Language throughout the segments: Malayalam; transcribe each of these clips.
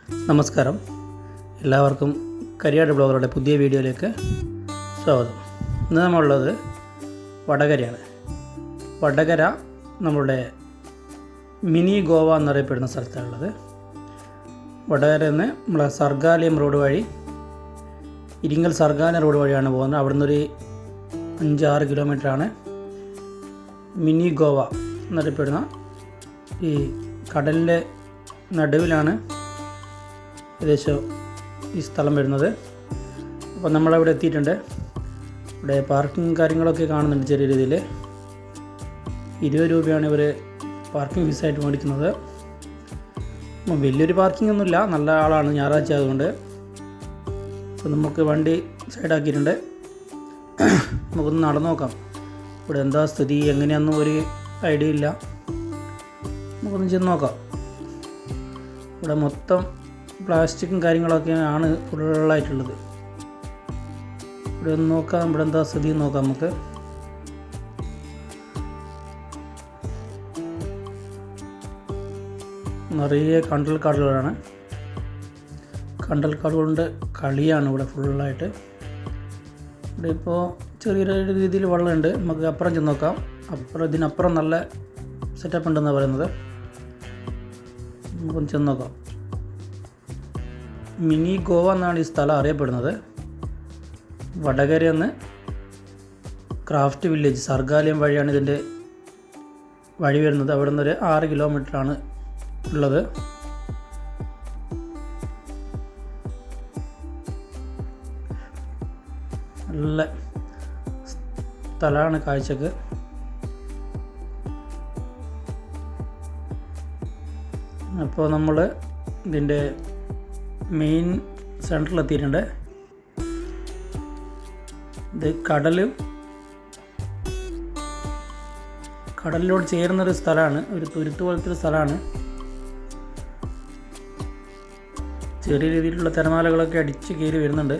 നമസ്കാരം, എല്ലാവർക്കും കരിയാട് ബ്ലോഗറുടെ പുതിയ വീഡിയോയിലേക്ക് സ്വാഗതം. ഇന്ന് നമ്മളുള്ളത് വടകരയാണ്. വടകര നമ്മളുടെ മിനി ഗോവ എന്നറിയപ്പെടുന്ന സ്ഥലത്താണുള്ളത്. വടകരയിൽ നിന്ന് നമ്മളെ സർഗാലയം റോഡ് വഴി ഇരിങ്ങൽ സർഗാലയം റോഡ് വഴിയാണ് പോകുന്നത്. അവിടെ നിന്നൊരു 5-6 കിലോമീറ്ററാണ് മിനി ഗോവ എന്നറിയപ്പെടുന്ന ഈ കടലിൻ്റെ നടുവിലാണ് ഏകദേശം ഈ സ്ഥലം വരുന്നത്. അപ്പോൾ നമ്മളവിടെ എത്തിയിട്ടുണ്ട്. ഇവിടെ പാർക്കിംഗ് കാര്യങ്ങളൊക്കെ കാണുന്നുണ്ട്. ചെറിയ രീതിയിൽ 20 രൂപയാണ് ഇവർ പാർക്കിംഗ് ഫീസായിട്ട് മേടിക്കുന്നത്. വലിയൊരു പാർക്കിംഗ് ഒന്നുമില്ല, നല്ല ആളാണ്, ഞായറാഴ്ച ആയതുകൊണ്ട്. അപ്പോൾ നമുക്ക് വണ്ടി സൈഡാക്കിയിട്ടുണ്ട്. നമുക്കൊന്ന് നടന്നു നോക്കാം ഇവിടെ എന്താ സ്ഥിതി, എങ്ങനെയാണെന്നും ഒരു ഐഡിയ ഇല്ല. നമുക്കൊന്ന് ചെന്ന് നോക്കാം. ഇവിടെ മൊത്തം പ്ലാസ്റ്റിക്കും കാര്യങ്ങളൊക്കെയാണ് ഫുള്ളായിട്ടുള്ളത്. ഇവിടെ ഒന്ന് നോക്കാം, ഇവിടെ എന്താ സ്ഥിതി നോക്കാം നമുക്ക്. നിറയെ കണ്ടൽക്കാടുകളാണ്. കണ്ടൽക്കാടുകളുടെ കളിയാണ് ഇവിടെ ഫുള്ളായിട്ട്. ഇവിടെ ഇപ്പോൾ ചെറിയൊരു രീതിയിൽ വെള്ളമുണ്ട്. നമുക്ക് അപ്പുറം ചെന്ന് നോക്കാം. ഇതിനപ്പുറം നല്ല സെറ്റപ്പ് ഉണ്ടെന്നാണ് പറയുന്നത്. നമുക്കൊന്ന് ചെന്ന് നോക്കാം. മിനി ഗോവ എന്നാണ് ഈ സ്ഥലം അറിയപ്പെടുന്നത്. വടകരയിൽ നിന്ന് ക്രാഫ്റ്റ് വില്ലേജ് സർഗാലയം വഴിയാണ് ഇതിൻ്റെ വഴി വരുന്നത്. അവിടെ നിന്നൊരു 6 കിലോമീറ്ററാണ് ഉള്ളത്. നല്ല സ്ഥലമാണ് കാഴ്ചക്ക്. അപ്പോൾ നമ്മൾ ഇതിൻ്റെ മെയിൻ സെൻറ്ററിലെത്തിയിട്ടുണ്ട്. ഇത് കടലിലോട് ചേരുന്നൊരു സ്ഥലമാണ്, ഒരു തുരുത്ത് പോലത്തെ ഒരു സ്ഥലമാണ്. ചെറിയ രീതിയിലുള്ള തിരമാലകളൊക്കെ അടിച്ച് കയറി വരുന്നുണ്ട്.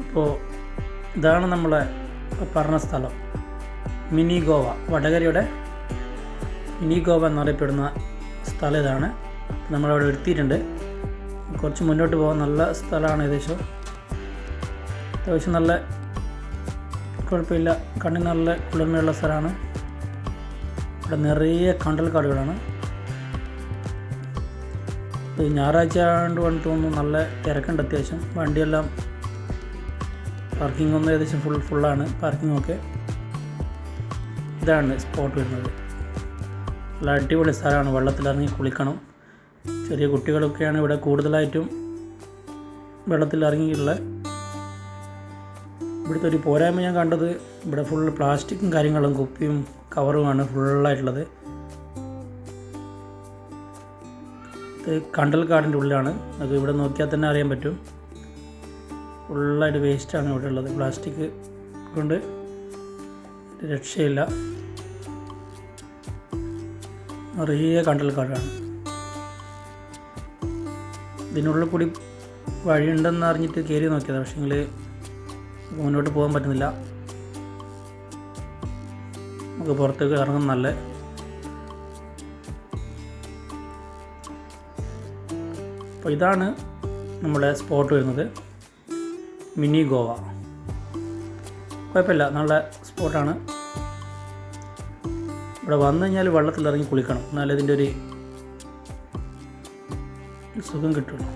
അപ്പോൾ ഇതാണ് നമ്മളെ പറഞ്ഞ സ്ഥലം, മിനി ഗോവ. വടകരയുടെ മിനി ഗോവ എന്നറിയപ്പെടുന്ന സ്ഥലം ഇതാണ്. നമ്മളവിടെ എത്തിയിട്ടുണ്ട്. കുറച്ച് മുന്നോട്ട് പോകാൻ നല്ല സ്ഥലമാണ്. അത്യാവശ്യം നല്ല കുഴപ്പമില്ല, കണ്ണിന് നല്ല കുളിർമയുള്ള സ്ഥലമാണ്. ഇവിടെ നിറയെ കണ്ടൽക്കാടുകളാണ്. ഇത് ഞായറാഴ്ച ആയതുകൊണ്ട് കൊണ്ട് തോന്നുന്നു നല്ല തിരക്കുണ്ട്. അത്യാവശ്യം വണ്ടിയെല്ലാം പാർക്കിംഗ് ഒന്നും ഏകദേശം ഫുള്ളാണ് പാർക്കിങ്ങൊക്കെ. ഇതാണ് സ്പോട്ട് വരുന്നത്. നല്ല അടിപൊളി സ്ഥലമാണ്. വെള്ളത്തിലിറങ്ങി കുളിക്കണം. ചെറിയ കുട്ടികളൊക്കെയാണ് ഇവിടെ കൂടുതലായിട്ടും വെള്ളത്തിലിറങ്ങിയുള്ള. ഇവിടുത്തെ ഒരു പോരായ്മ ഞാൻ കണ്ടത്, ഇവിടെ ഫുള്ള് പ്ലാസ്റ്റിക്കും കാര്യങ്ങളും കുപ്പിയും കവറുമാണ് ഫുള്ളായിട്ടുള്ളത്. ഇത് കണ്ടൽക്കാടിൻ്റെ ഉള്ളിലാണ്. അത് ഇവിടെ നോക്കിയാൽ തന്നെ അറിയാൻ പറ്റും. ഫുള്ളായിട്ട് വേസ്റ്റാണ് ഇവിടെ ഉള്ളത്. പ്ലാസ്റ്റിക് കൊണ്ട് രക്ഷയില്ല. നിറയെ കണ്ടൽക്കാടാണ്. ഇതിനുള്ളിൽ കൂടി വഴിയുണ്ടെന്ന് അറിഞ്ഞിട്ട് കയറി നോക്കിയതാണ്. പക്ഷേങ്കിൽ മുന്നോട്ട് പോകാൻ പറ്റുന്നില്ല. നമുക്ക് പുറത്തേക്ക് ഇറങ്ങും നല്ല. അപ്പോൾ ഇതാണ് നമ്മുടെ സ്പോട്ട് വരുന്നത്, മിനി ഗോവ. കുഴപ്പമില്ല, നല്ല സ്പോട്ടാണ്. ഇവിടെ വന്നു കഴിഞ്ഞാൽ വെള്ളത്തിലിറങ്ങി കുളിക്കണം, എന്നാലും ഇതിൻ്റെ ഒരു സുഖം കിട്ടുള്ളൂ.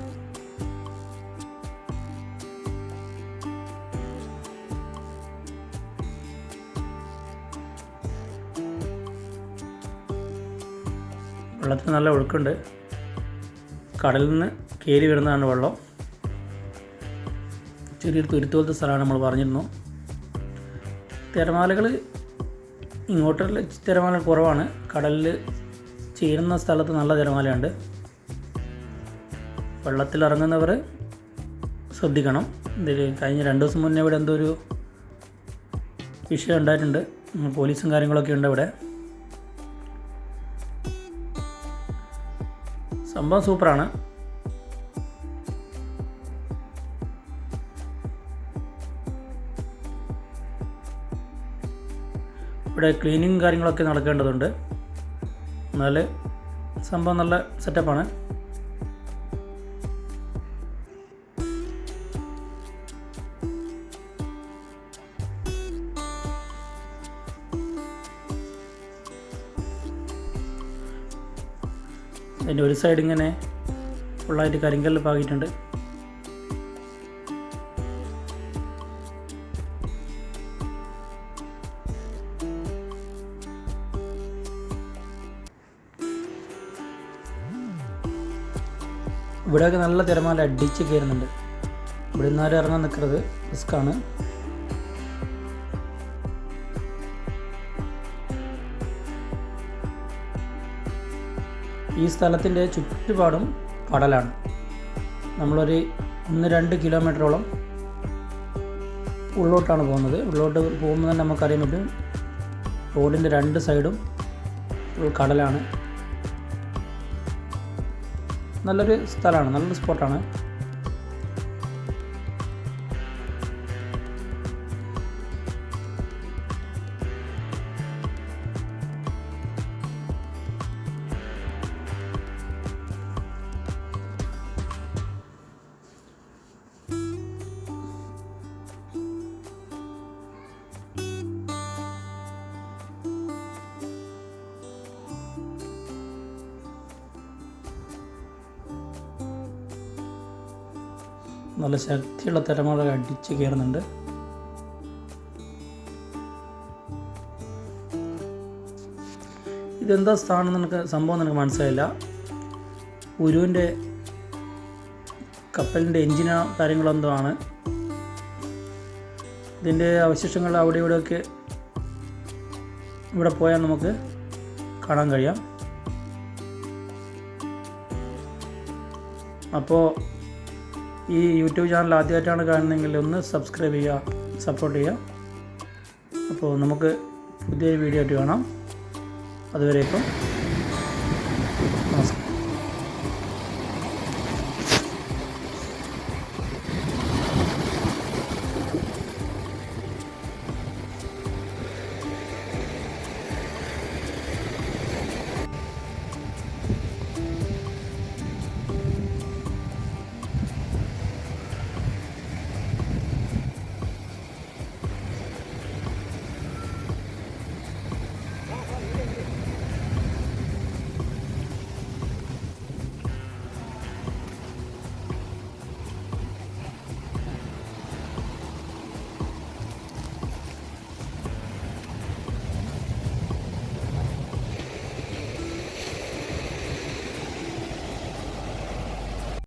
വെള്ളത്തിന് നല്ല ഒഴുക്കുണ്ട്. കടലിൽ നിന്ന് കയറി വരുന്നതാണ് വെള്ളം. ചെറിയൊരു തുരുത്ത് പോലത്തെ സ്ഥലമാണ്, നമ്മൾ പറഞ്ഞിരുന്നു. തിരമാലകൾ ഇങ്ങോട്ടുള്ള തിരമാല കുറവാണ്. കടലിൽ ചേരുന്ന സ്ഥലത്ത് നല്ല തിരമാലയുണ്ട്. വെള്ളത്തിലിറങ്ങുന്നവർ ശ്രദ്ധിക്കണം. കഴിഞ്ഞ 2 ദിവസം മുന്നേ ഇവിടെ എന്തോ ഒരു വിഷയം ഉണ്ടായിട്ടുണ്ട്. പോലീസും കാര്യങ്ങളൊക്കെ ഉണ്ട് ഇവിടെ. സംഭവം സൂപ്പറാണ്. ഇവിടെ ക്ലീനിങ് കാര്യങ്ങളൊക്കെ നടക്കേണ്ടതുണ്ട്. എന്നാൽ സംഭവം നല്ല സെറ്റപ്പാണ്. അതിൻ്റെ ഒരു സൈഡ് ഇങ്ങനെ ഫുള്ളായിട്ട് കരിങ്കല്ല് പാകിയിട്ടുണ്ട്. ഇവിടെയൊക്കെ നല്ല തിരമാല അടിച്ച് കയറുന്നുണ്ട്. ഇവിടെ നിന്നാരും ഇറങ്ങാൻ നിൽക്കുന്നത് റിസ്ക്കാണ്. ഈ സ്ഥലത്തിൻ്റെ ചുറ്റുപാടും കടലാണ്. നമ്മളൊരു 1-2 കിലോമീറ്ററോളം ഉള്ളോട്ടാണ് പോകുന്നത്. ഉള്ളോട്ട് പോകുമ്പോൾ തന്നെ നമുക്കറിയാൻ പറ്റും റോഡിൻ്റെ 2 സൈഡും കടലാണ്. നല്ലൊരു സ്ഥലമാണ്, നല്ലൊരു സ്പോട്ടാണ്. നല്ല ശക്തിയുള്ള തിരമാല അടിച്ച് കയറുന്നുണ്ട്. ഇതെന്താ സ്ഥാനം സംഭവം നിനക്ക് മനസ്സിലായില്ല. ഉരുവിൻ്റെ കപ്പലിൻ്റെ എൻജിനോ കാര്യങ്ങളോ എന്തോ ആണ്. ഇതിൻ്റെ അവശിഷ്ടങ്ങൾ അവിടെ ഇവിടെയൊക്കെ ഇവിടെ പോയാൽ നമുക്ക് കാണാൻ കഴിയാം. അപ്പോൾ ഈ യൂട്യൂബ് ചാനൽ ആദ്യമായിട്ടാണ് കാണുന്നതെങ്കിൽ ഒന്ന് സബ്സ്ക്രൈബ് ചെയ്യുക, സപ്പോർട്ട് ചെയ്യുക. അപ്പോൾ നമുക്ക് പുതിയൊരു വീഡിയോ ആയിട്ട് കാണാം. അതുവരെ ഇപ്പം